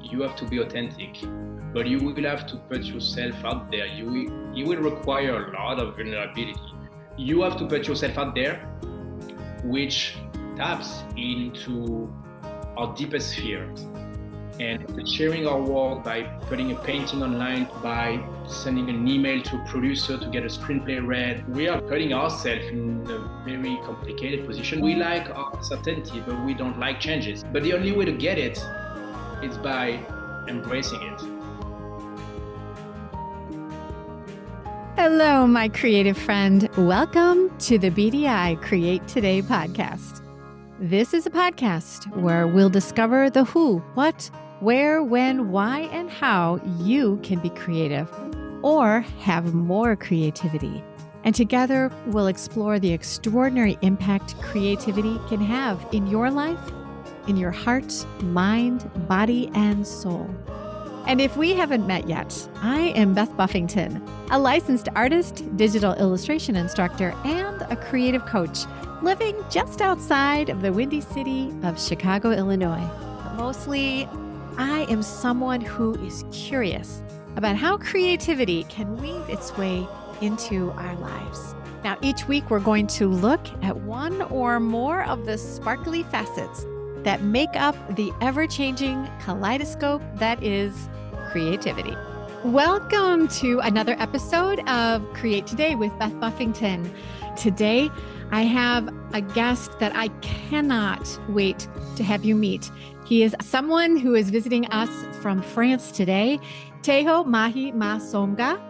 You have to be authentic, but you will have to put yourself out there. It will require a lot of vulnerability. You have to put yourself out there, which taps into our deepest fears. And sharing our work by putting a painting online, by sending an email to a producer to get a screenplay read, we are putting ourselves in a very complicated position. We like our certainty, but we don't like changes. But the only way to get it is by embracing it. Hello, my creative friend. Welcome to the BDI Create Today podcast. This is a podcast where we'll discover the who, what, where, when, why, and how you can be creative or have more creativity. And together, we'll explore the extraordinary impact creativity can have in your life, in your heart, mind, body, and soul. And if we haven't met yet, I am Beth Buffington, a licensed artist, digital illustration instructor, and a creative coach living just outside of the windy city of Chicago, Illinois. But mostly, I am someone who is curious about how creativity can weave its way into our lives. Now, each week, we're going to look at one or more of the sparkly facets that make up the ever-changing kaleidoscope that is creativity. Welcome to another episode of Create Today with Beth Buffington. Today, I have a guest that I cannot wait to have you meet. He is someone who is visiting us from France today, Théo Mahy-Ma-Somga.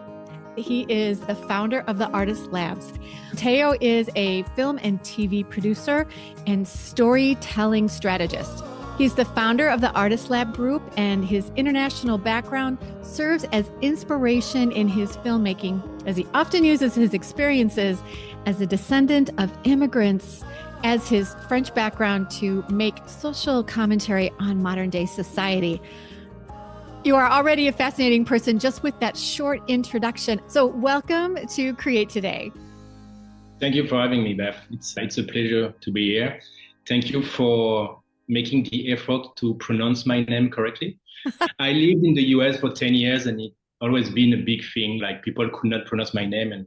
He is the founder of the Artist Labs. Théo is a film and TV producer and storytelling strategist. He's the founder of the Artist Lab group, and his international background serves as inspiration in his filmmaking, as he often uses his experiences as a descendant of immigrants as his French background to make social commentary on modern day society. You are already a fascinating person just with that short introduction. So welcome to Create Today. Thank you for having me, Beth. It's a pleasure to be here. Thank you for making the effort to pronounce my name correctly. I lived in the US for 10 years and it's always been a big thing. Like people could not pronounce my name. And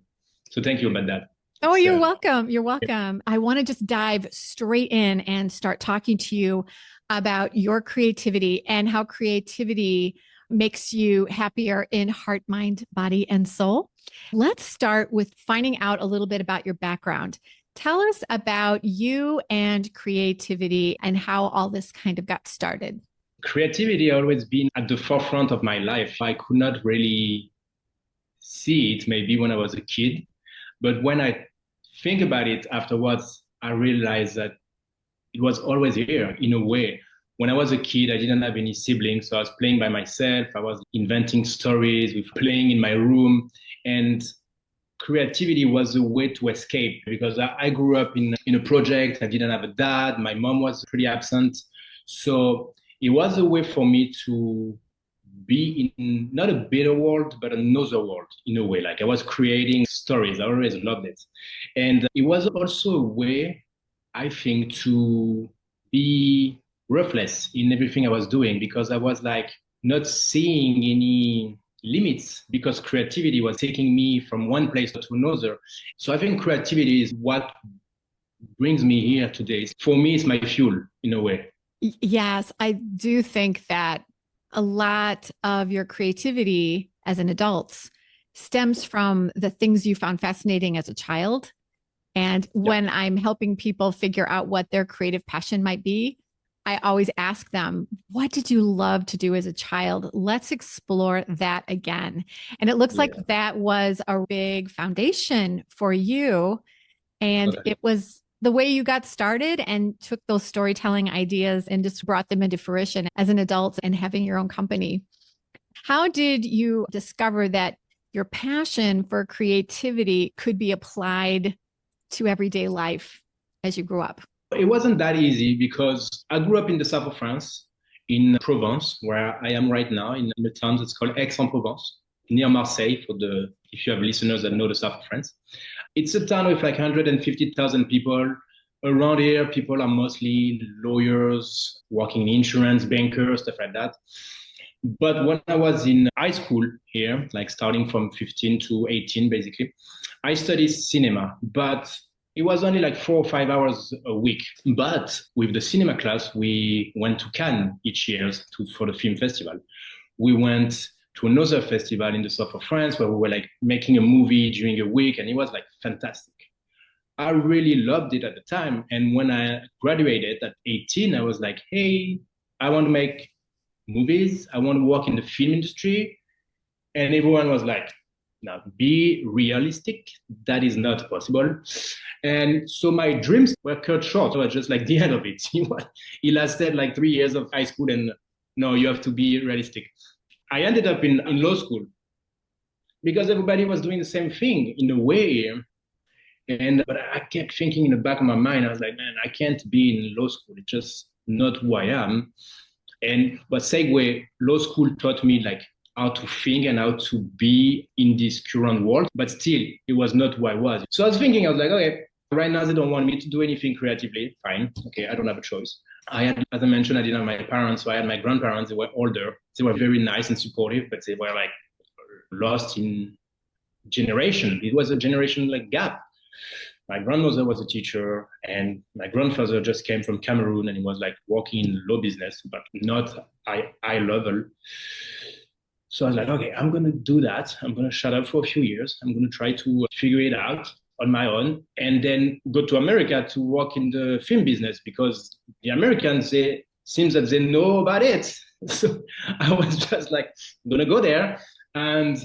so thank you about that. Oh, you're welcome. You're welcome. I want to just dive straight in and start talking to you about your creativity and how creativity makes you happier in heart, mind, body, and soul. Let's start with finding out a little bit about your background. Tell us about you and creativity and how all this kind of got started. Creativity always been at the forefront of my life. I could not really see it maybe when I was a kid, but when I think about it afterwards, I realized that it was always here in a way. When I was a kid, I didn't have any siblings, so I was playing by myself. I was inventing stories, with playing in my room, and creativity was a way to escape because I grew up in a project. I didn't have a dad. My mom was pretty absent. So it was a way for me to be in not a better world, but another world in a way. Like I was creating stories. I always loved it. And it was also a way, I think, to be ruthless in everything I was doing because I was like not seeing any limits because creativity was taking me from one place to another. So I think creativity is what brings me here today. For me, it's my fuel in a way. Yes, I do think that a lot of your creativity as an adult stems from the things you found fascinating as a child. And when I'm helping people figure out what their creative passion might be, I always ask them, what did you love to do as a child? Let's explore that again. And it looks like that was a big foundation for you. And it was the way you got started and took those storytelling ideas and just brought them into fruition as an adult and having your own company. How did you discover that your passion for creativity could be applied to everyday life as you grew up? It wasn't that easy because I grew up in the south of France, in Provence, where I am right now, in a town that's called Aix-en-Provence, near Marseille, if you have listeners that know the south of France. It's a town with like 150,000 people, around here, people are mostly lawyers, working in insurance, bankers, stuff like that. But when I was in high school here, like starting from 15 to 18, basically, I studied cinema, but it was only like 4 or 5 hours a week. But with the cinema class, we went to Cannes each year for the film festival. We went to another festival in the south of France where we were like making a movie during a week, and it was like fantastic. I really loved it at the time. And when I graduated at 18, I was like, hey, I want to make movies. I want to work in the film industry. And everyone was like, now be realistic. That is not possible. And so my dreams were cut short. It was just like the end of it. It lasted like 3 years of high school, and no, you have to be realistic. I ended up in law school because everybody was doing the same thing in a way. But I kept thinking in the back of my mind, I was like, man, I can't be in law school. It's just not who I am. But segue, law school taught me like how to think and how to be in this current world. But still, it was not who I was. So I was thinking, I was like, okay, right now they don't want me to do anything creatively. Fine. Okay, I don't have a choice. I had, as I mentioned, I didn't have my parents, so I had my grandparents. They were older. They were very nice and supportive, but they were like lost in generation. It was a generation like gap. My grandmother was a teacher, and my grandfather just came from Cameroon, and he was like working in law business, but not high level. So I was like, okay, I'm going to do that. I'm going to shut up for a few years. I'm going to try to figure it out on my own, and then go to America to work in the film business, because the Americans, they seems that they know about it. So I was just like, I'm going to go there. And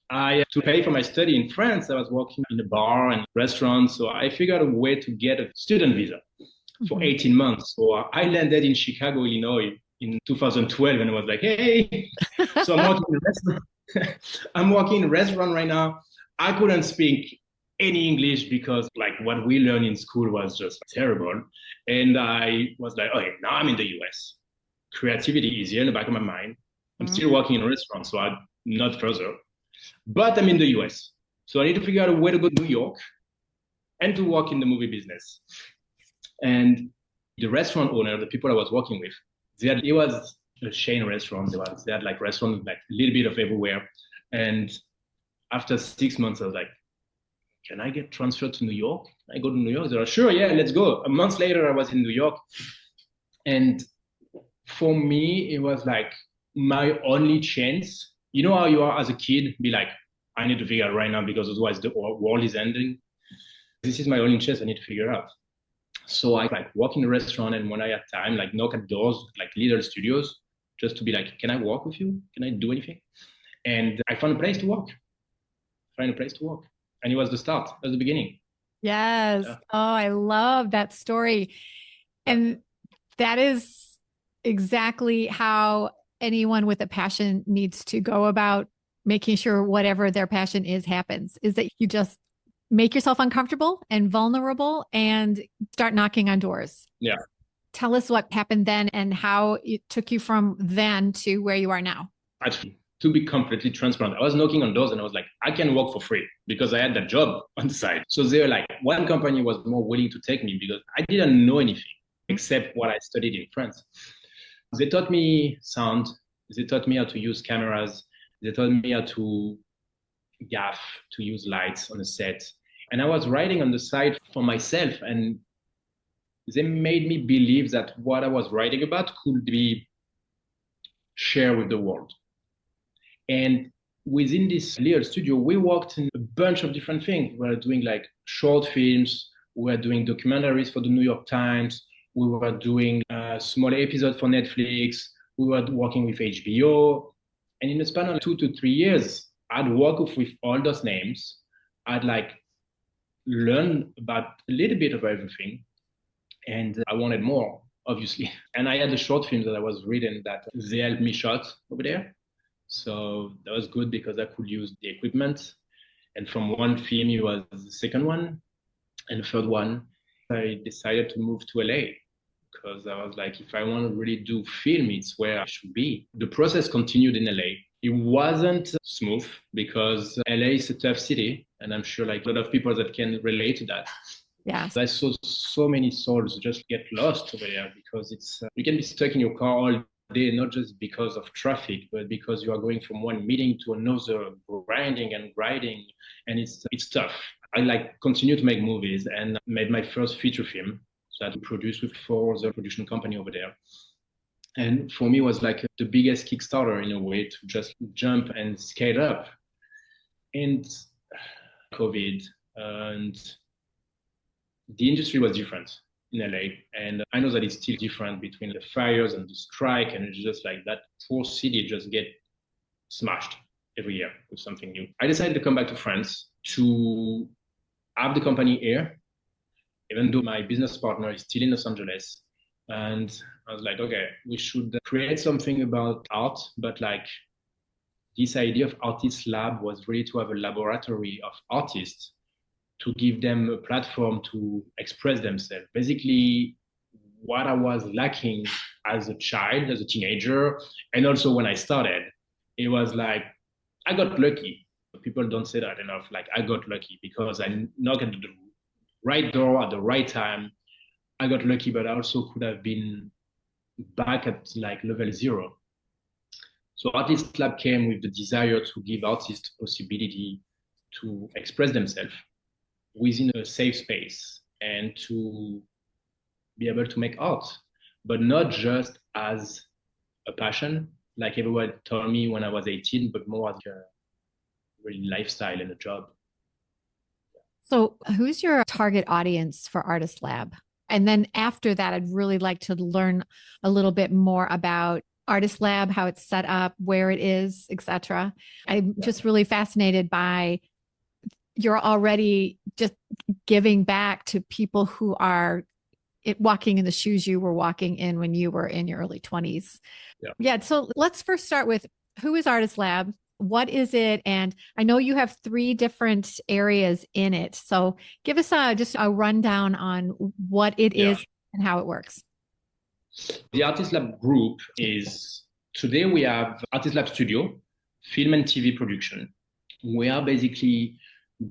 to pay for my study in France, I was working in a bar and restaurant. So I figured out a way to get a student visa for 18 months. So I landed in Chicago, Illinois in 2012, and I was like, hey, so I'm working in a restaurant. I'm working in a restaurant right now. I couldn't speak any English because like what we learned in school was just terrible. And I was like, okay, now I'm in the US. Creativity is here in the back of my mind. I'm still working in a restaurant, so I'm not further. But I'm in the US. So I need to figure out a way to go to New York and to work in the movie business. And the restaurant owner, the people I was working with, it was a chain restaurant. They had like restaurants like a little bit of everywhere. And after 6 months, I was like, can I get transferred to New York? Can I go to New York? They were sure, yeah, let's go. A month later, I was in New York. And for me, it was like my only chance. You know how you are as a kid, be like, I need to figure out right now because otherwise the world is ending. This is my only chance I need to figure out. So I like walk in the restaurant, and when I had time, like knock at doors, like little studios, just to be like, can I work with you? Can I do anything? And I found a place to work. And it was the start, it was the beginning. Yes. Yeah. Oh, I love that story. And that is exactly how anyone with a passion needs to go about making sure whatever their passion is happens, is that you just make yourself uncomfortable and vulnerable and start knocking on doors. Yeah. Tell us what happened then and how it took you from then to where you are now. To be completely transparent, I was knocking on doors and I was like, I can work for free because I had that job on the side. So they were like, one company was more willing to take me because I didn't know anything except what I studied in France. They taught me sound. They taught me how to use cameras. They taught me how to gaff, to use lights on the set. And I was writing on the side for myself, and they made me believe that what I was writing about could be shared with the world. And within this little studio, we worked in a bunch of different things. We were doing like short films. We were doing documentaries for the New York Times. We were doing a small episode for Netflix. We were working with HBO. And in the span of 2 to 3 years, I'd work with all those names. I'd like learn about a little bit of everything. And I wanted more, obviously. And I had the short films that I was reading that they helped me shot over there. So that was good because I could use the equipment. And from one film, it was the second one. And the third one, I decided to move to LA because I was like, if I want to really do film, it's where I should be. The process continued in LA. It wasn't smooth because LA is a tough city. And I'm sure like a lot of people that can relate to that. Yes. I saw so many souls just get lost over there because it's you can be stuck in your car all day, not just because of traffic, but because you are going from one meeting to another, grinding and grinding, and it's tough. I like continue to make movies and made my first feature film that we produced with four other production company over there. And for me, it was like the biggest Kickstarter in a way to just jump and scale up. And COVID and the industry was different in LA. And I know that it's still different between the fires and the strike. And it's just like that poor city just get smashed every year with something new. I decided to come back to France to have the company here, even though my business partner is still in Los Angeles. And I was like, okay, we should create something about art, but like this idea of Artist Lab was really to have a laboratory of artists to give them a platform to express themselves. Basically, what I was lacking as a child, as a teenager, and also when I started, it was like, I got lucky. People don't say that enough. Like, I got lucky because I knocked at the right door at the right time. I got lucky, but I also could have been back at like level zero. So Artist Lab came with the desire to give artists possibility to express themselves within a safe space and to be able to make art, but not just as a passion, like everyone told me when I was 18, but more as a really lifestyle and a job. So, who's your target audience for Artist Lab? And then after that, I'd really like to learn a little bit more about Artist Lab, how it's set up, where it is, etc. I'm just really fascinated by you're already just giving back to people who are walking in the shoes you were walking in when you were in your early 20s. Yeah. So let's first start with who is Artist Lab? What is it? And I know you have 3 different areas in it. So give us just a rundown on what it is and how it works. The Artist Lab group is, today we have Artist Lab Studio, film and TV production. We are basically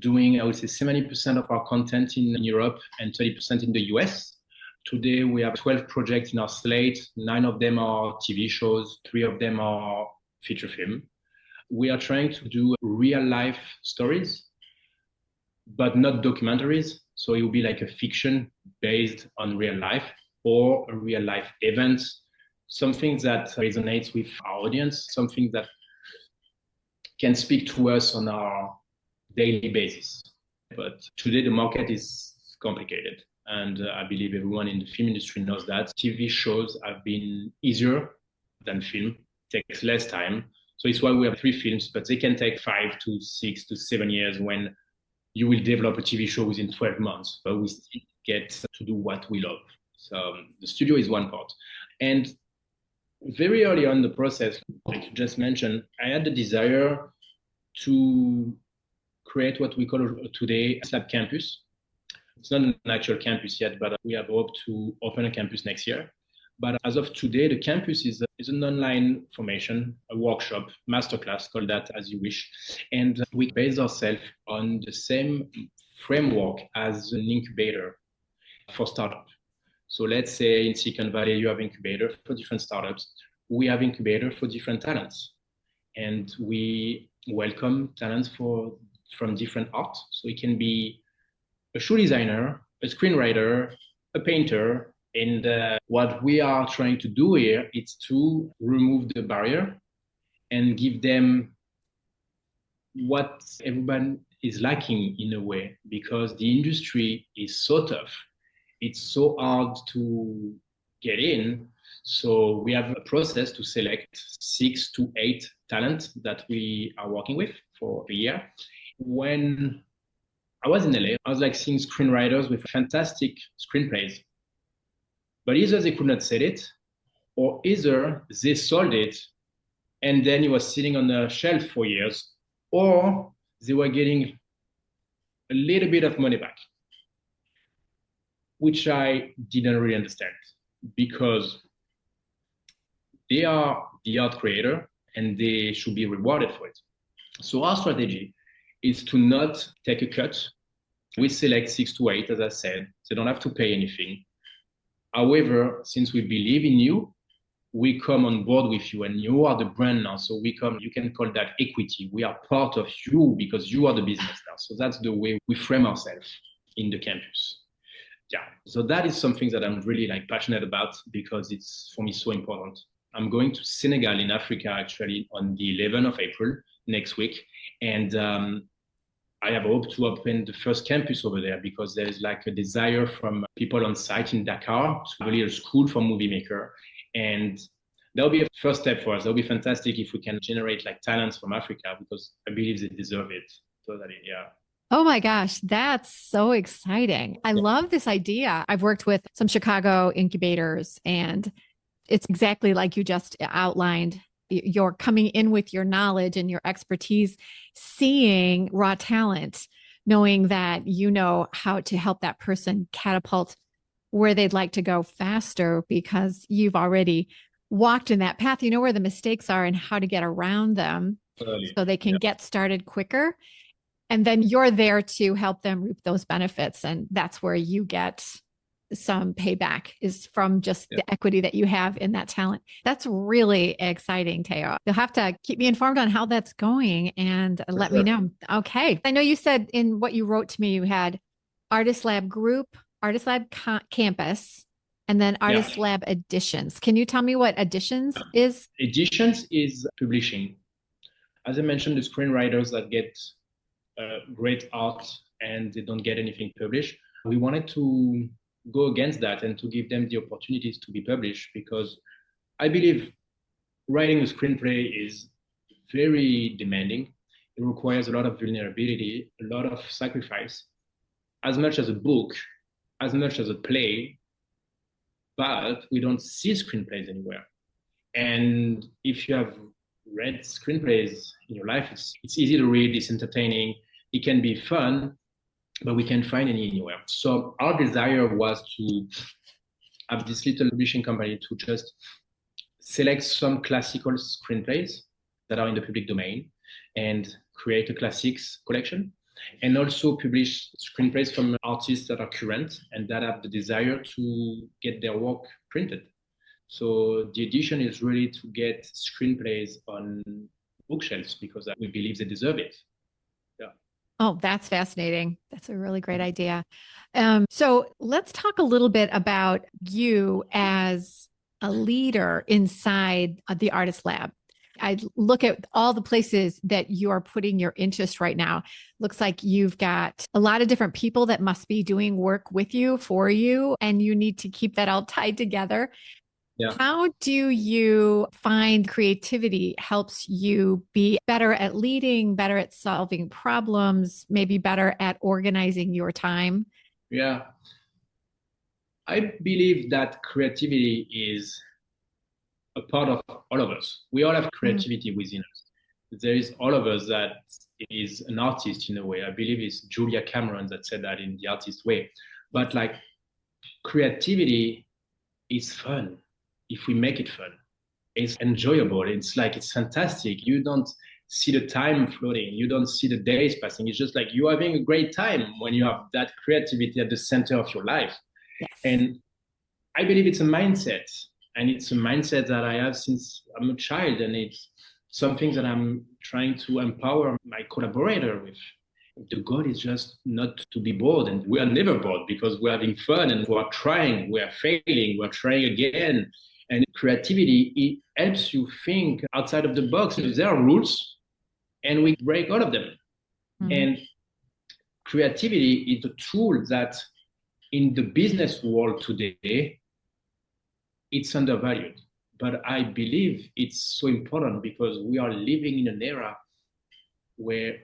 doing, I would say, 70% of our content in Europe and 30% in the US. Today, we have 12 projects in our slate. 9 of them are TV shows. 3 of them are feature film. We are trying to do real life stories, but not documentaries. So it will be like a fiction based on real life or a real life event, something that resonates with our audience, something that can speak to us on our daily basis. But today the market is complicated. And I believe everyone in the film industry knows that. TV shows have been easier than film, it takes less time. So it's why we have 3 films, but they can take 5 to 6 to 7 years when you will develop a TV show within 12 months, but we still get to do what we love. So the studio is one part. And very early on in the process, like you just mentioned, I had the desire to create what we call today a Lab Campus. It's not an actual campus yet, but we have hoped to open a campus next year. But as of today, the campus is an online formation, a workshop, masterclass, call that as you wish. And we base ourselves on the same framework as an incubator for startup. So let's say in Silicon Valley, you have incubator for different startups. We have incubator for different talents. And we welcome talents from different art. So it can be a shoe designer, a screenwriter, a painter. And what we are trying to do here is to remove the barrier and give them what everyone is lacking in a way, because the industry is so tough. It's so hard to get in. So we have a process to select 6 to 8 talents that we are working with for a year. When I was in LA, I was like seeing screenwriters with fantastic screenplays. But either they could not sell it, or either they sold it and then it was sitting on the shelf for years, or they were getting a little bit of money back, which I didn't really understand, because they are the art creator and they should be rewarded for it. So our strategy is to not take a cut We select 6 to 8, as I said. They don't have to pay anything. However, since we believe in you, we come on board with you, and you are the brand now. So we come, you can call that equity. We are part of you because you are the business now. So that's the way we frame ourselves in the campus. Yeah. So that is something that I'm really passionate about because it's for me so important. I'm going to Senegal in Africa actually on the 11th of April next week. And I have hoped to open the first campus over there because there is a desire from people on site in Dakar, to really a school for movie maker. And that'll be a first step for us. That'll be fantastic if we can generate talents from Africa because I believe they deserve it. Totally, yeah. Oh my gosh, that's so exciting. I love this idea. I've worked with some Chicago incubators, and it's exactly like you just outlined. You're coming in with your knowledge and your expertise, seeing raw talent, knowing that you know how to help that person catapult where they'd like to go faster because you've already walked in that path. You know where the mistakes are and how to get around them so they can get started quicker. And then you're there to help them reap those benefits. And that's where you get some payback, is from just the equity that you have in that talent. That's really exciting, Théo. You'll have to keep me informed on how that's going and let me know. Okay. I know you said in what you wrote to me, you had Artist Lab Group, Artist Lab Campus, and then Artist Lab Editions. Can you tell me what Editions is? Editions is publishing. As I mentioned, the screenwriters that get great art and they don't get anything published. We wanted to go against that and to give them the opportunities to be published because I believe writing a screenplay is very demanding. It requires a lot of vulnerability, a lot of sacrifice, as much as a book, as much as a play, but we don't see screenplays anywhere. And if you have read screenplays in your life, it's easy to read, it's entertaining, it can be fun, but we can't find any anywhere. So our desire was to have this little publishing company to just select some classical screenplays that are in the public domain and create a classics collection, and also publish screenplays from artists that are current and that have the desire to get their work printed. So the edition is really to get screenplays on bookshelves because we believe they deserve it. Yeah. Oh, that's fascinating. That's a really great idea. So let's talk a little bit about you as a leader inside the Artist Lab. I look at all the places that you are putting your interest right now. Looks like you've got a lot of different people that must be doing work with you, for you, and you need to keep that all tied together. Yeah. How do you find creativity helps you be better at leading, better at solving problems, maybe better at organizing your time? Yeah. I believe that creativity is a part of all of us. We all have creativity within us. There is all of us that is an artist in a way. I believe it's Julia Cameron that said that in The Artist Way. But creativity is fun. If we make it fun, it's enjoyable. It's fantastic. You don't see the time floating. You don't see the days passing. It's just you're having a great time when you have that creativity at the center of your life. Yes. And I believe it's a mindset. And it's a mindset that I have since I'm a child. And it's something that I'm trying to empower my collaborator with. The goal is just not to be bored. And we are never bored because we're having fun and we're trying, we're failing, we're trying again. And creativity, it helps you think outside of the box. There are rules and we break all of them. Mm-hmm. And creativity is a tool that in the business world today, it's undervalued. But I believe it's so important because we are living in an era where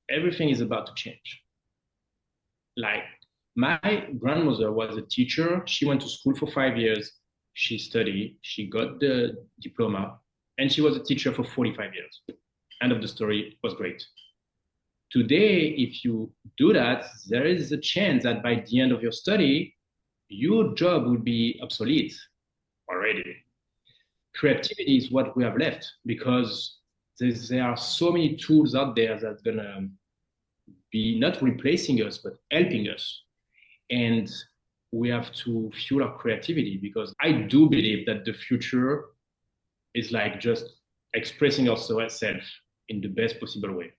everything is about to change. My grandmother was a teacher. She went to school for 5 years. She studied, she got the diploma, and she was a teacher for 45 years. End of the story. It was great. Today, if you do that, there is a chance that by the end of your study, your job will be obsolete already. Creativity is what we have left because there are so many tools out there that's going to be not replacing us, but helping us. And we have to fuel our creativity, because I do believe that the future is like just expressing ourselves in the best possible way.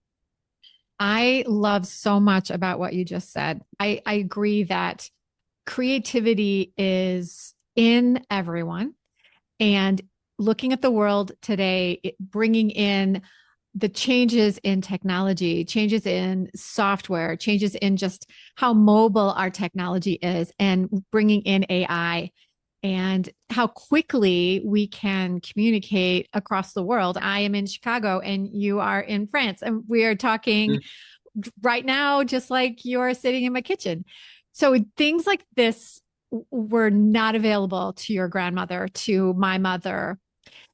I love so much about what you just said. I agree that creativity is in everyone, and looking at the world today, bringing in the changes in technology, changes in software, changes in just how mobile our technology is, and bringing in AI and how quickly we can communicate across the world. I am in Chicago and you are in France, and we are talking right now, just like you're sitting in my kitchen. So things like this were not available to your grandmother, to my mother.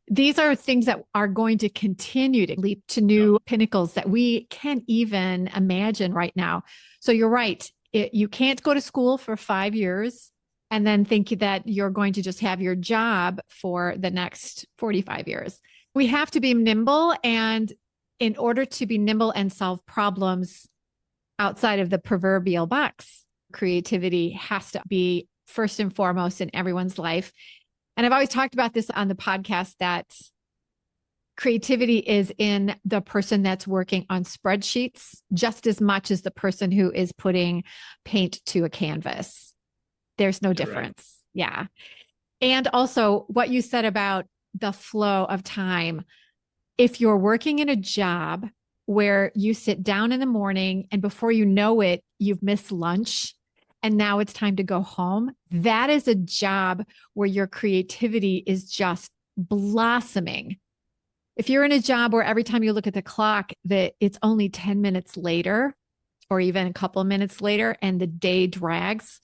These are things that are going to continue to leap to new pinnacles that we can't even imagine right now. So you're right. You can't go to school for 5 years and then think that you're going to just have your job for the next 45 years. We have to be nimble. And in order to be nimble and solve problems outside of the proverbial box, creativity has to be first and foremost in everyone's life. And I've always talked about this on the podcast, that creativity is in the person that's working on spreadsheets just as much as the person who is putting paint to a canvas. There's no difference. Yeah. And also what you said about the flow of time. If you're working in a job where you sit down in the morning and before you know it, you've missed lunch and now it's time to go home, that is a job where your creativity is just blossoming. If you're in a job where every time you look at the clock that it's only 10 minutes later or even a couple of minutes later and the day drags,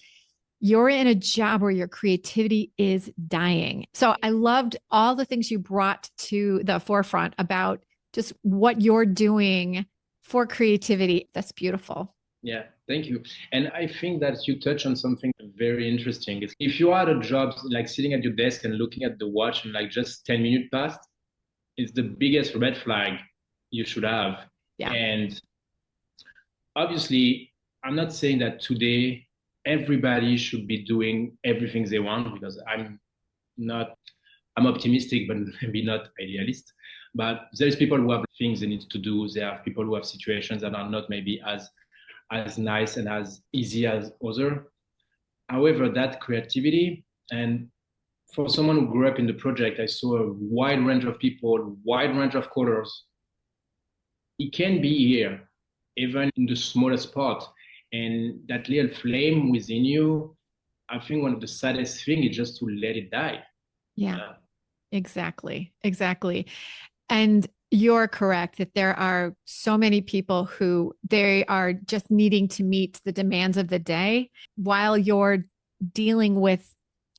you're in a job where your creativity is dying. So I loved all the things you brought to the forefront about just what you're doing for creativity. That's beautiful. Yeah, thank you. And I think that you touch on something very interesting. If you are at a job, like sitting at your desk and looking at the watch and like just 10 minutes passed, it's the biggest red flag you should have. Yeah. And obviously, I'm not saying that today everybody should be doing everything they want, because I'm optimistic, but maybe not idealist. But there's people who have things they need to do. There are people who have situations that are not maybe as nice and as easy as other. However, that creativity, and for someone who grew up in the project, I saw a wide range of people, wide range of colors. It can be here, even in the smallest part. And that little flame within you, I think one of the saddest things is just to let it die. Yeah, exactly. And you're correct that there are so many people who they are just needing to meet the demands of the day while you're dealing with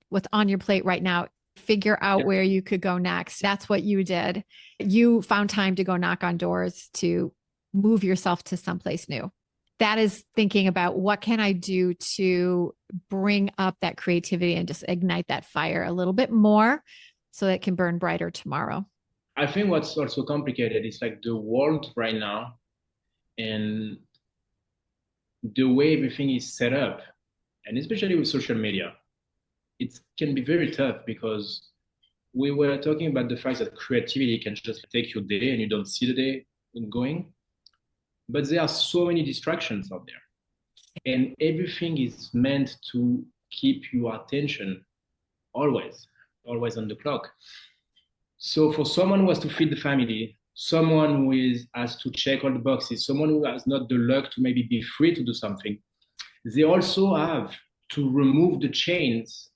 what's on your plate right now. Figure out where you could go next. That's what you did. You found time to go knock on doors to move yourself to someplace new. That is thinking about what can I do to bring up that creativity and just ignite that fire a little bit more so that it can burn brighter tomorrow. I think what's also complicated is like the world right now and the way everything is set up, and especially with social media, it can be very tough, because we were talking about the fact that creativity can just take your day and you don't see the day going. But there are so many distractions out there, and everything is meant to keep your attention always on the clock. So for someone who has to feed the family, someone who has to check all the boxes, someone who has not the luck to maybe be free to do something, they also have to remove the chains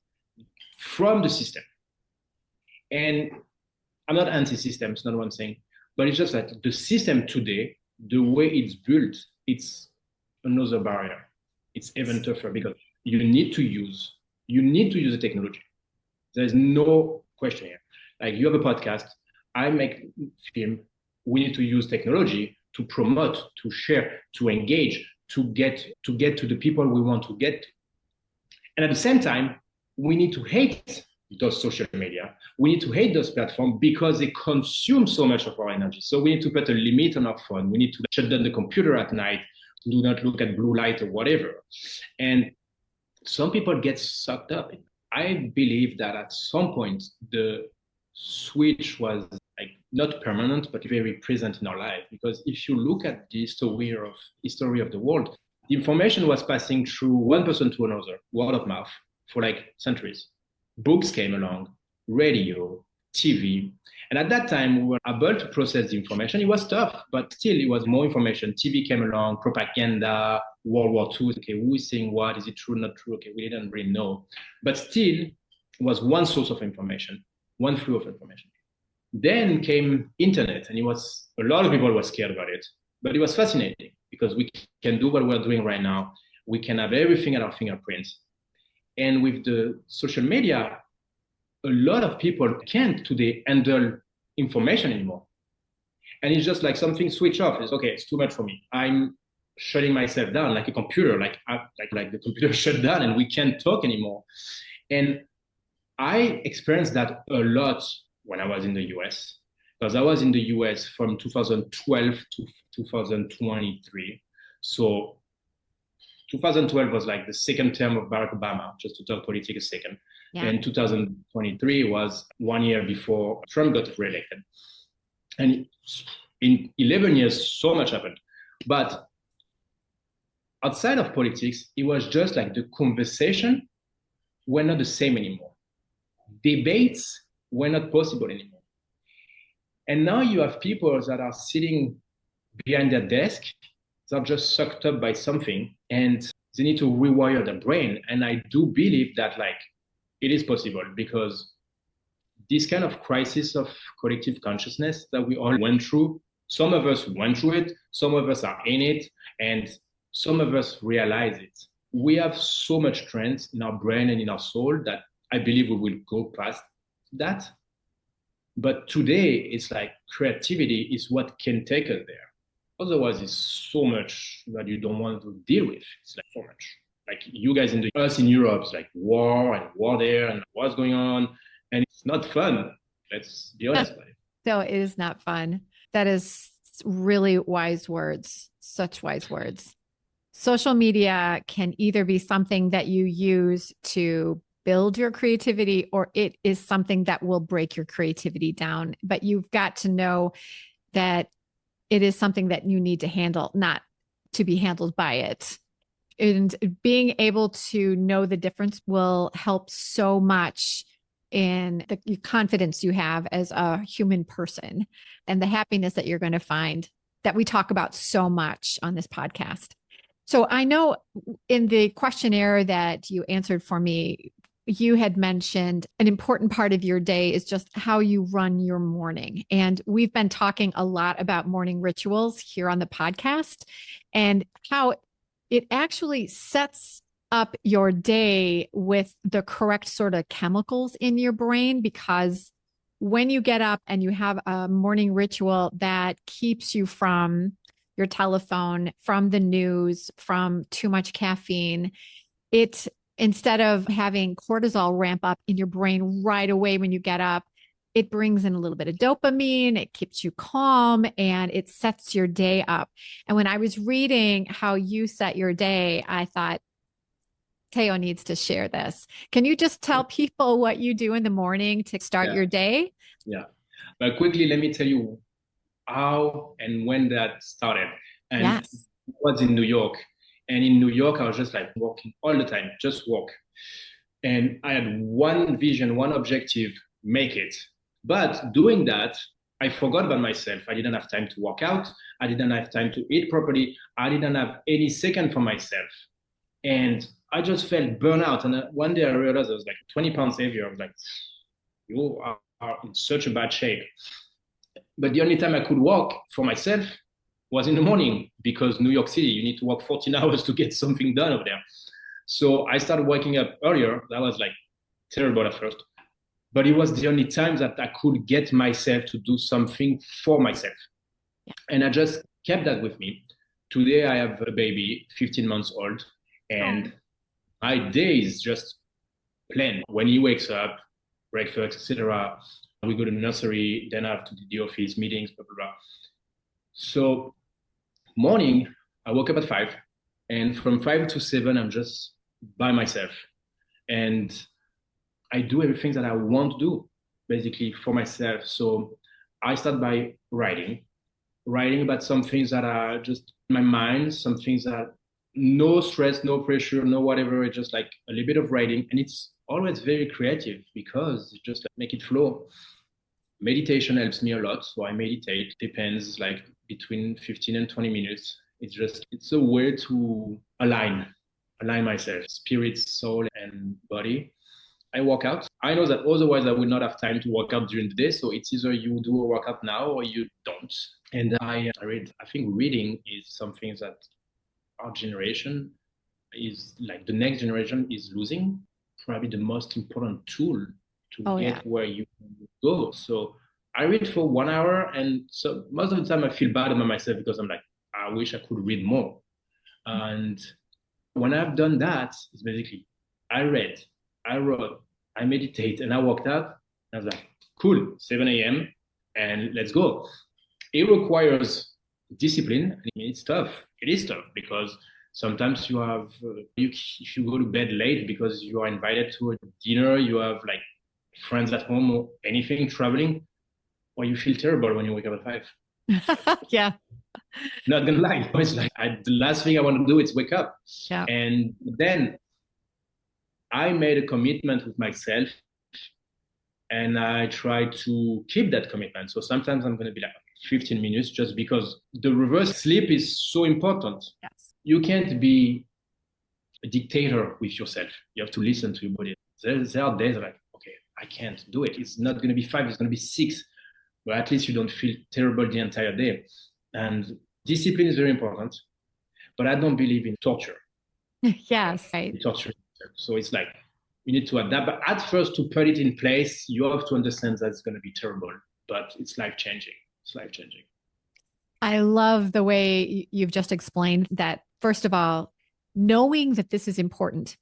from the system. And I'm not anti-system, it's not what I'm saying, but it's just that the system today, the way it's built, it's another barrier. It's even tougher, because you need to use the technology. There's no question here. Like, you have a podcast, I make film, we need to use technology to promote, to share, to engage, to get to the people we want to get to. And at the same time, we need to hate those social media. We need to hate those platforms because they consume so much of our energy. So we need to put a limit on our phone. We need to shut down the computer at night do not look at blue light or whatever. And some people get sucked up. I believe that at some point the switch was like not permanent, but very present in our life. Because if you look at the history of the world, the information was passing through one person to another, word of mouth, for like centuries. Books came along, radio, TV. And at that time, we were able to process the information. It was tough, but still it was more information. TV came along, propaganda, World War II. Okay, who is saying what? Is it true, not true? Okay, we didn't really know. But still, it was one source of information, one flow of information. Then came internet, and a lot of people were scared about it, but it was fascinating because we can do what we're doing right now. We can have everything at our fingerprints. And with the social media, a lot of people can't today handle information anymore. And it's just like something switch off. It's okay, it's too much for me. I'm shutting myself down like a computer, like the computer shut down and we can't talk anymore. And I experienced that a lot when I was in the US, because I was in the US from 2012 to 2023. So 2012 was like the second term of Barack Obama, just to talk politics a second. Yeah. And 2023 was 1 year before Trump got reelected. And in 11 years, so much happened. But outside of politics, it was just like the conversation were not the same anymore. Debates were not possible anymore. And now you have people that are sitting behind their desk, they're just sucked up by something and they need to rewire their brain. And I do believe that like it is possible, because this kind of crisis of collective consciousness that we all went through, some of us went through it, some of us are in it, and some of us realize it. We have so much strength in our brain and in our soul that I believe we will go past that. But today, it's like creativity is what can take us there. Otherwise, it's so much that you don't want to deal with. It's like so much. Like you guys in the US, in Europe, it's like war there and what's going on. And it's not fun. Let's be honest about it. No, it is not fun. That is really wise words. Such wise words. Social media can either be something that you use to build your creativity, or it is something that will break your creativity down. But you've got to know that it is something that you need to handle, not to be handled by it. And being able to know the difference will help so much in the confidence you have as a human person and the happiness that you're going to find that we talk about so much on this podcast. So I know in the questionnaire that you answered for me, you had mentioned an important part of your day is just how you run your morning. And we've been talking a lot about morning rituals here on the podcast and how it actually sets up your day with the correct sort of chemicals in your brain, because when you get up and you have a morning ritual that keeps you from your telephone, from the news, from too much caffeine, it, instead of having cortisol ramp up in your brain right away when you get up, it brings in a little bit of dopamine, it keeps you calm, and it sets your day up. And when I was reading how you set your day, I thought, Théo needs to share this. Can you just tell people what you do in the morning to start your day? Yeah. But quickly, let me tell you how and when that started. And I was in New York. And in New York, I was just like walking all the time, just walk. And I had one vision, one objective, make it. But doing that, I forgot about myself. I didn't have time to work out. I didn't have time to eat properly. I didn't have any second for myself. And I just felt burnout. And one day I realized I was like 20 pounds heavier. I was like, you are in such a bad shape. But the only time I could walk for myself was in the morning, because New York City, you need to work 14 hours to get something done over there. So I started waking up earlier. That was like terrible at first. But it was the only time that I could get myself to do something for myself. Yeah. And I just kept that with me. Today I have a baby, 15 months old, and my day is just planned. When he wakes up, breakfast, etc., we go to the nursery, then I have to do the office, meetings, blah, blah, blah. So morning, I woke up at 5, and from 5 to 7, I'm just by myself. And I do everything that I want to do, basically for myself. So I start by writing about some things that are just in my mind, some things that no stress, no pressure, no whatever. It's just like a little bit of writing. And it's always very creative because it just like, make it flow. Meditation helps me a lot. So I meditate, depends like between 15 and 20 minutes. It's a way to align myself, spirit, soul, and body. I work out. I know that otherwise I will not have time to work out during the day. So it's either you do a workout now or you don't. And I read, I think reading is something that our generation is like the next generation is losing, probably the most important tool to get where you go. So I read for 1 hour. And so most of the time I feel bad about myself because I'm like, I wish I could read more. And when I've done that, it's basically I read, I wrote, I meditate, and I walked out. I was like, cool, 7 a.m. and let's go. It requires discipline. I mean, it's tough. It is tough because sometimes you have, if you go to bed late because you are invited to a dinner, you have like friends at home or anything traveling, or you feel terrible when you wake up at 5. Yeah. Not gonna lie, it's like the last thing I want to do is wake up. Yeah. And then I made a commitment with myself, and I try to keep that commitment. So sometimes I'm gonna be like 15 minutes just because the reverse sleep is so important. Yes. You can't be a dictator with yourself. You have to listen to your body. There are days like, okay, I can't do it. It's not gonna be 5, it's gonna be 6. But at least you don't feel terrible the entire day. And discipline is very important, but I don't believe in torture. Yes, right. Torture. So it's like you need to adapt. But at first, to put it in place, you have to understand that it's going to be terrible, but it's life changing. It's life changing. I love the way you've just explained that. First of all, knowing that this is important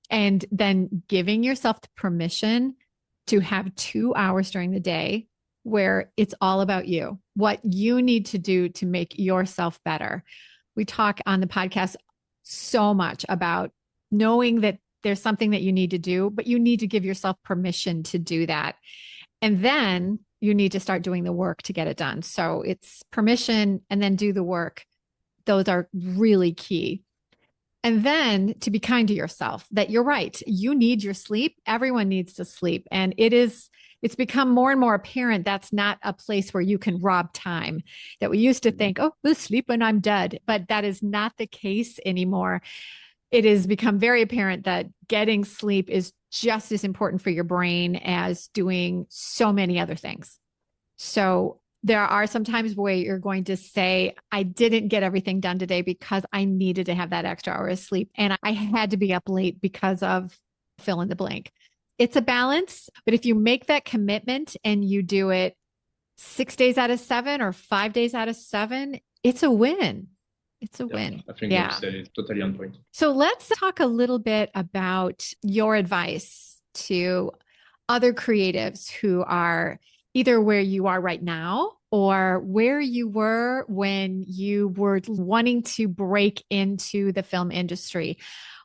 and then giving yourself the permission to have 2 hours during the day where it's all about you, what you need to do to make yourself better. We talk on the podcast so much about knowing that there's something that you need to do, but you need to give yourself permission to do that. And then you need to start doing the work to get it done. So it's permission and then do the work. Those are really key. And then to be kind to yourself, that you're right. You need your sleep. Everyone needs to sleep. And it's become more and more apparent that's not a place where you can rob time. That we used to think, oh, we'll sleep when I'm dead. But that is not the case anymore. It has become very apparent that getting sleep is just as important for your brain as doing so many other things. So there are some times where you're going to say, I didn't get everything done today because I needed to have that extra hour of sleep. And I had to be up late because of fill in the blank. It's a balance, but if you make that commitment and you do it 6 days out of 7 or 5 days out of 7, it's a win. It's a win. I think you said it totally on point. So let's talk a little bit about your advice to other creatives who are either where you are right now or where you were when you were wanting to break into the film industry.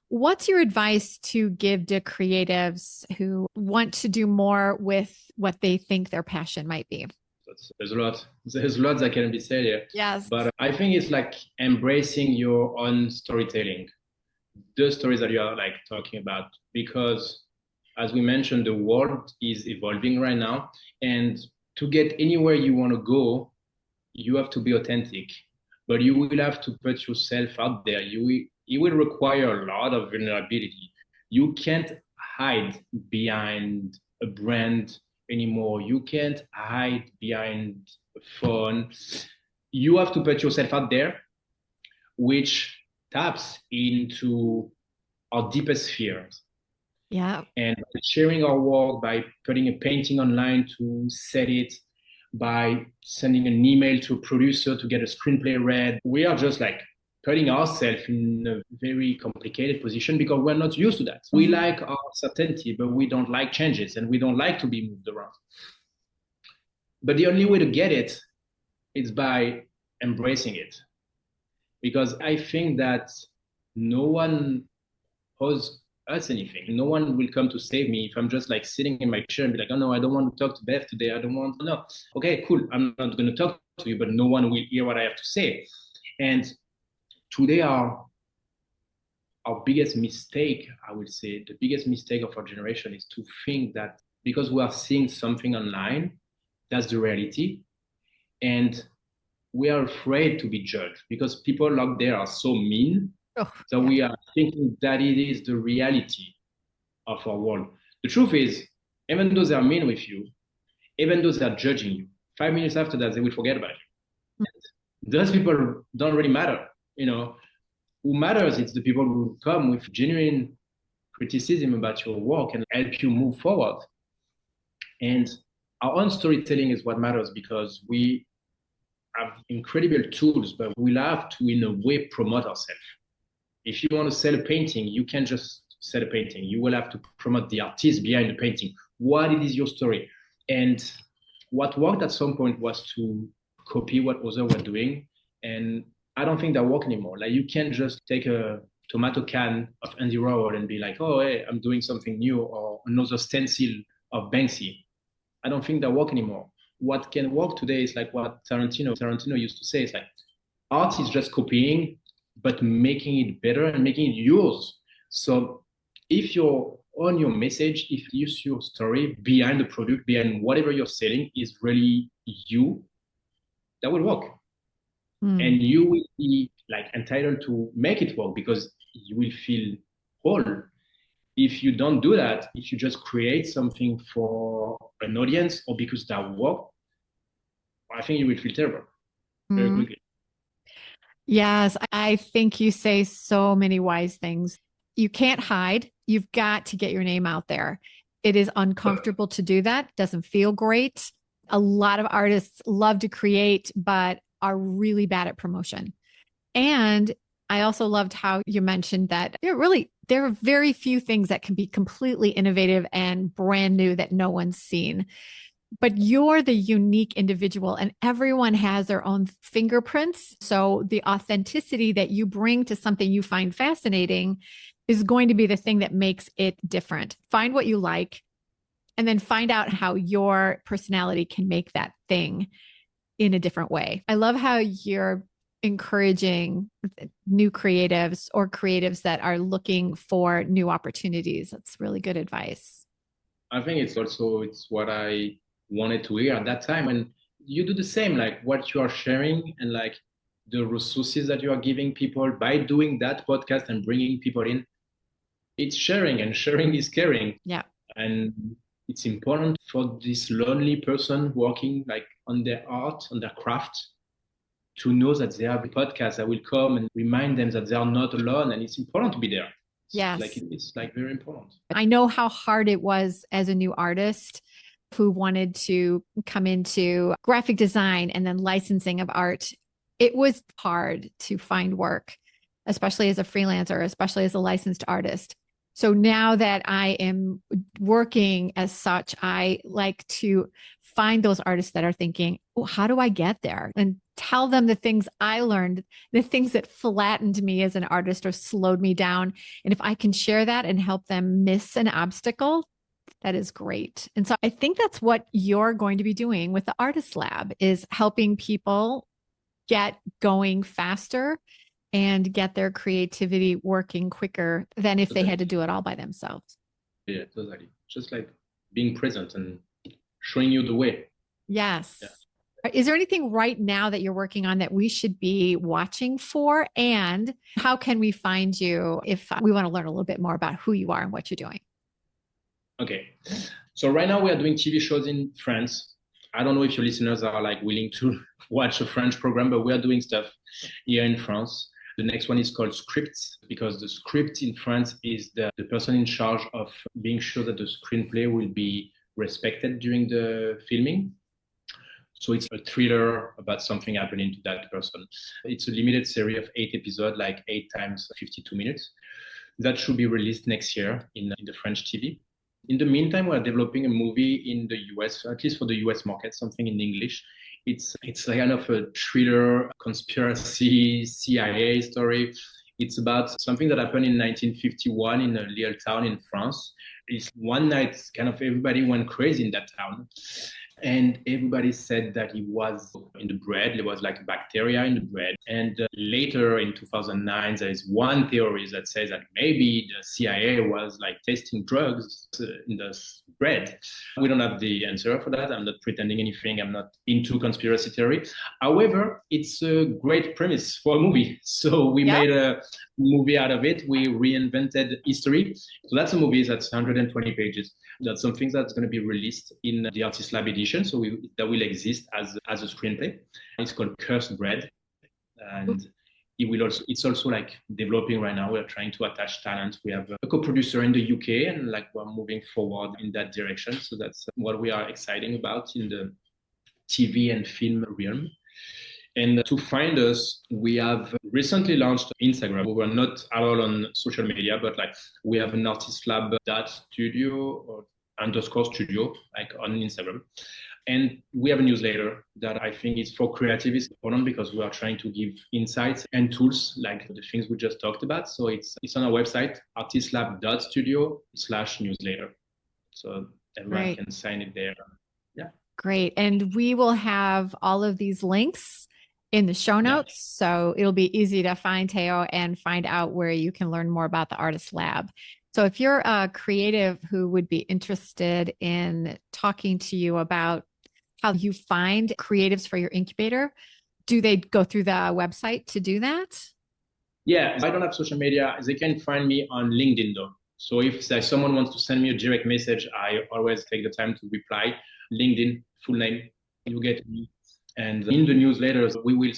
What's your advice to give to creatives who want to do more with what they think their passion might be? There's a lot that can be said here. Yes. But I think it's like embracing your own storytelling, the stories that you are like talking about, because as we mentioned, the world is evolving right now. And to get anywhere you want to go, you have to be authentic, but you will have to put yourself out there. It will require a lot of vulnerability. You can't hide behind a brand anymore. You can't hide behind a phone. You have to put yourself out there, which taps into our deepest fears. Yeah. And sharing our work by putting a painting online to sell it, by sending an email to a producer to get a screenplay read, we are just like putting ourselves in a very complicated position because we're not used to that. Mm-hmm. We like our certainty, but we don't like changes and we don't like to be moved around. But the only way to get it is by embracing it. because I think that no one owes us anything. No one will come to save me if I'm just like sitting in my chair and be like, oh no, I don't want to talk to Beth today. I don't want to know. Okay, cool. I'm not going to talk to you, but no one will hear what I have to say. And today our biggest mistake, I would say, the biggest mistake of our generation is to think that because we are seeing something online, that's the reality. And we are afraid to be judged because people out there are so mean that we are thinking that it is the reality of our world. The truth is, even though they're mean with you, even though they're judging you, 5 minutes after that, they will forget about you. Those people don't really matter. Who matters is the people who come with genuine criticism about your work and help you move forward. And our own storytelling is what matters because we have incredible tools, but we'll have to, in a way, promote ourselves. If you want to sell a painting, you can't just sell a painting. You will have to promote the artist behind the painting. What it is your story? And what worked at some point was to copy what others were doing. And I don't think that works anymore. Like you can't just take a tomato can of Andy Warhol and be like, oh, hey, I'm doing something new, or another stencil of Banksy. I don't think that works anymore. What can work today is like what Tarantino used to say. It's like art is just copying, but making it better and making it yours. So if you're on your message, if your story behind the product, behind whatever you're selling is really you, that will work. And you will be like entitled to make it work because you will feel whole. If you don't do that, if you just create something for an audience or because that work, I think you will feel terrible very quickly. Yes, I think you say so many wise things. You can't hide. You've got to get your name out there. It is uncomfortable to do that. Doesn't feel great. A lot of artists love to create, but are really bad at promotion. And I also loved how you mentioned that there are very few things that can be completely innovative and brand new that no one's seen. But you're the unique individual and everyone has their own fingerprints. So the authenticity that you bring to something you find fascinating is going to be the thing that makes it different. Find what you like and then find out how your personality can make that thing in a different way. I love how you're encouraging new creatives or creatives that are looking for new opportunities. That's really good advice. I think it's what I wanted to hear at that time. And you do the same, like what you are sharing and like the resources that you are giving people by doing that podcast and bringing people in. It's sharing, and sharing is caring. Yeah. And it's important for this lonely person working like on their art, on their craft, to know that they have a podcast that will come and remind them that they are not alone. And it's important to be there. Yes. It's like very important. I know how hard it was as a new artist who wanted to come into graphic design and then licensing of art. It was hard to find work, especially as a freelancer, especially as a licensed artist. So now that I am working as such, I like to find those artists that are thinking, oh, how do I get there? And tell them the things I learned, the things that flattened me as an artist or slowed me down. And if I can share that and help them miss an obstacle, that is great. And so I think that's what you're going to be doing with the Artist Lab, is helping people get going faster and get their creativity working quicker than if they had to do it all by themselves. Yeah, totally. Just like being present and showing you the way. Yes. Yeah. Is there anything right now that you're working on that we should be watching for? And how can we find you if we want to learn a little bit more about who you are and what you're doing? Okay. So right now we are doing TV shows in France. I don't know if your listeners are like willing to watch a French program, but we are doing stuff here in France. The next one is called Scripts, because the script in France is the person in charge of being sure that the screenplay will be respected during the filming. So it's a thriller about something happening to that person. It's a limited series of 8 episodes, like 8 times 52 minutes. That should be released next year in the French TV. In the meantime, we're developing a movie in the US, at least for the US market, something in English. It's a kind of a thriller, conspiracy, CIA story. It's about something that happened in 1951 in a little town in France. It's one night, kind of everybody went crazy in that town. And everybody said that it was in the bread. There was like a bacteria in the bread. And later in 2009, there is one theory that says that maybe the CIA was like testing drugs in the bread. We don't have the answer for that. I'm not pretending anything. I'm not into conspiracy theory. However, it's a great premise for a movie. So we made a movie out of it. We reinvented history. So that's a movie that's 120 pages. That's something that's going to be released in the Artist Lab edition. So that will exist as a screenplay. It's called Cursed Bread. And it's also like developing right now. We're trying to attach talent. We have a co-producer in the UK and like we're moving forward in that direction. So that's what we are exciting about in the TV and film realm. And to find us, we have recently launched Instagram. We were not at all on social media, but like we have an artistlab.studio or _studio, like on Instagram. And we have a newsletter that I think is for creatives important because we are trying to give insights and tools like the things we just talked about. So it's on our website, artistlab.studio/newsletter. So everyone can sign it there. Yeah. Great. And we will have all of these links in the show notes. So it'll be easy to find Théo and find out where you can learn more about the Artist Lab. So if you're a creative who would be interested in talking to you about how you find creatives for your incubator, do they go through the website to do that? Yeah, I don't have social media. They can find me on LinkedIn though. So if someone wants to send me a direct message, I always take the time to reply. LinkedIn, full name, you get me. And in the newsletters, we will,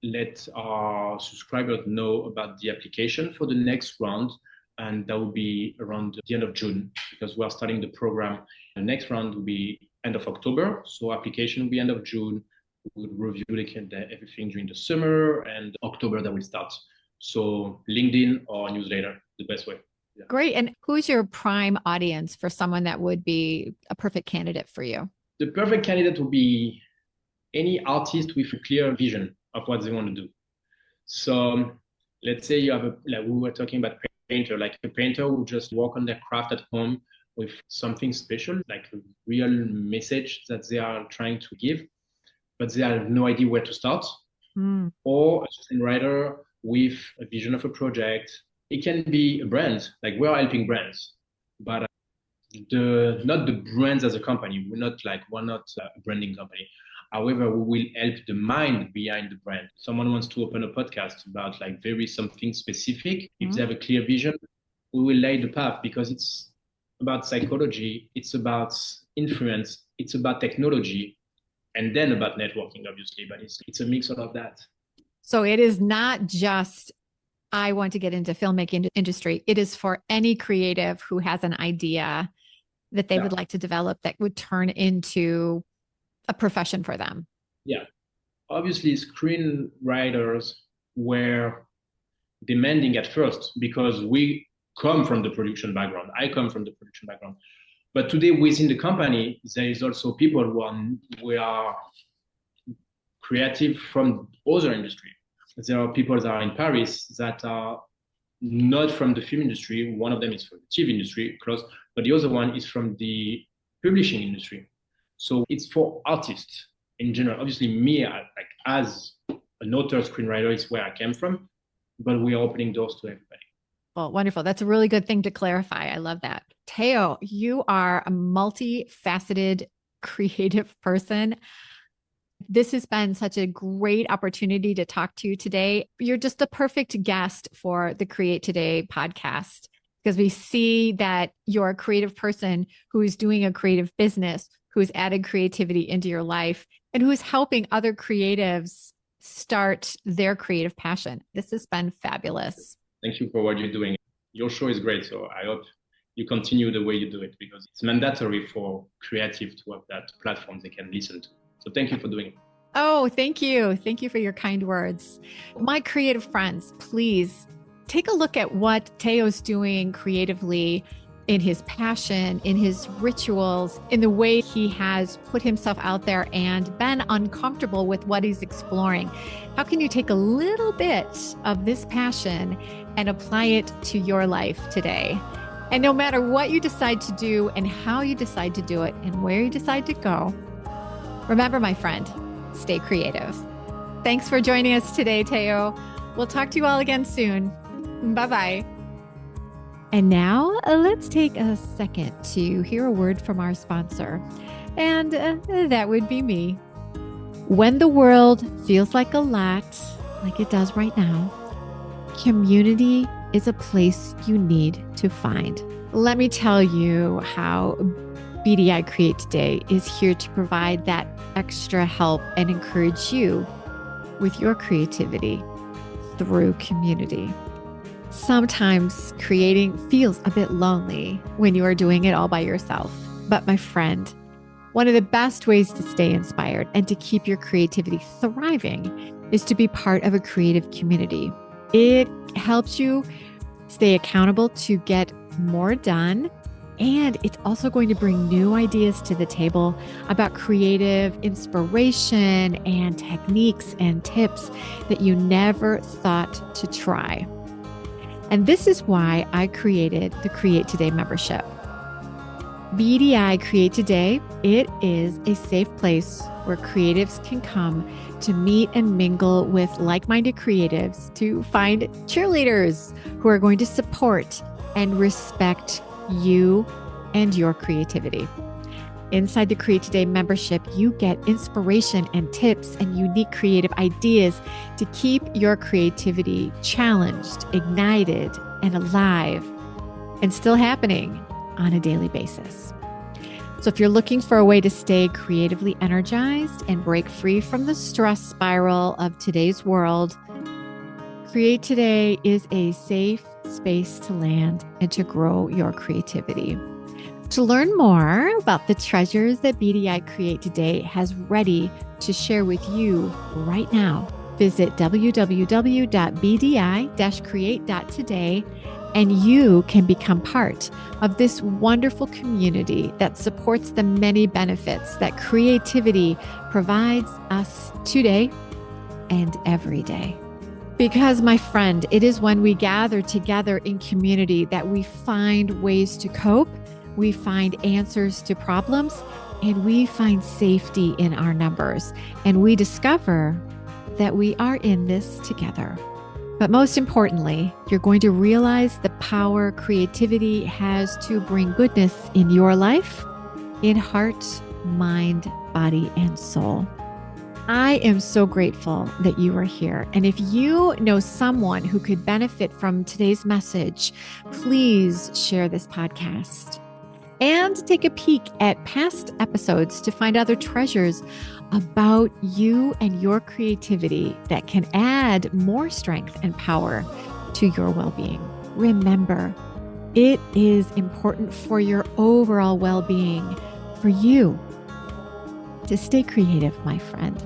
let our subscribers know about the application for the next round. And that will be around the end of June because we are starting the program. The next round will be end of October. So application will be end of June. We will review everything during the summer and October that will start. So LinkedIn or newsletter, the best way. Yeah. Great. And who's your prime audience for someone that would be a perfect candidate for you? The perfect candidate would be any artist with a clear vision of what they want to do. So let's say you have like we were talking about painter, like a painter who just work on their craft at home with something special, like a real message that they are trying to give, but they have no idea where to start. Or a screenwriter with a vision of a project. It can be a brand, like we're helping brands, but not the brands as a company. We're not a branding company. However, we will help the mind behind the brand. Someone wants to open a podcast about like something specific. If they have a clear vision, we will lay the path because it's about psychology. It's about influence. It's about technology and then about networking, obviously, but it's a mix of all of that. So it is not just, I want to get into filmmaking industry. It is for any creative who has an idea that they would like to develop that would turn into a profession for them. Yeah. Obviously, screenwriters were demanding at first because we come from the production background. I come from the production background. But today within the company, there is also people who are creative from other industry. There are people that are in Paris that are not from the film industry. One of them is from the TV industry, close, but the other one is from the publishing industry. So it's for artists in general. Obviously, me, as an author, screenwriter, is where I came from, but we are opening doors to everybody. Well, wonderful. That's a really good thing to clarify. I love that. Théo, you are a multifaceted, creative person. This has been such a great opportunity to talk to you today. You're just the perfect guest for the Create.today podcast because we see that you're a creative person who is doing a creative business, who's added creativity into your life, and who's helping other creatives start their creative passion. This has been fabulous. Thank you for what you're doing. Your show is great, so I hope you continue the way you do it because it's mandatory for creative to have that platform they can listen to. So thank you for doing it. Oh, thank you. Thank you for your kind words. My creative friends, please take a look at what Théo's doing creatively in his passion, in his rituals, in the way he has put himself out there and been uncomfortable with what he's exploring. How can you take a little bit of this passion and apply it to your life today? And no matter what you decide to do and how you decide to do it and where you decide to go, remember, my friend, stay creative. Thanks for joining us today, Théo. We'll talk to you all again soon. Bye-bye. And now let's take a second to hear a word from our sponsor. And that would be me. When the world feels like a lot, like it does right now, community is a place you need to find. Let me tell you how BDI Create Today is here to provide that extra help and encourage you with your creativity through community. Sometimes creating feels a bit lonely when you are doing it all by yourself. But my friend, one of the best ways to stay inspired and to keep your creativity thriving is to be part of a creative community. It helps you stay accountable to get more done. And it's also going to bring new ideas to the table about creative inspiration and techniques and tips that you never thought to try. And this is why I created the Create Today membership. BDI Create Today, it is a safe place where creatives can come to meet and mingle with like-minded creatives, to find cheerleaders who are going to support and respect you and your creativity. Inside the Create Today membership, you get inspiration and tips and unique creative ideas to keep your creativity challenged, ignited, and alive, and still happening on a daily basis. So if you're looking for a way to stay creatively energized and break free from the stress spiral of today's world, Create Today is a safe space to land and to grow your creativity. To learn more about the treasures that BDI Create Today has ready to share with you right now, visit www.bdi-create.today, and you can become part of this wonderful community that supports the many benefits that creativity provides us today and every day. Because, my friend, it is when we gather together in community that we find ways to cope, we find answers to problems, and we find safety in our numbers. And we discover that we are in this together. But most importantly, you're going to realize the power creativity has to bring goodness in your life, in heart, mind, body, and soul. I am so grateful that you are here. And if you know someone who could benefit from today's message, please share this podcast and take a peek at past episodes to find other treasures about you and your creativity that can add more strength and power to your well-being. Remember, it is important for your overall well-being for you to stay creative, my friend.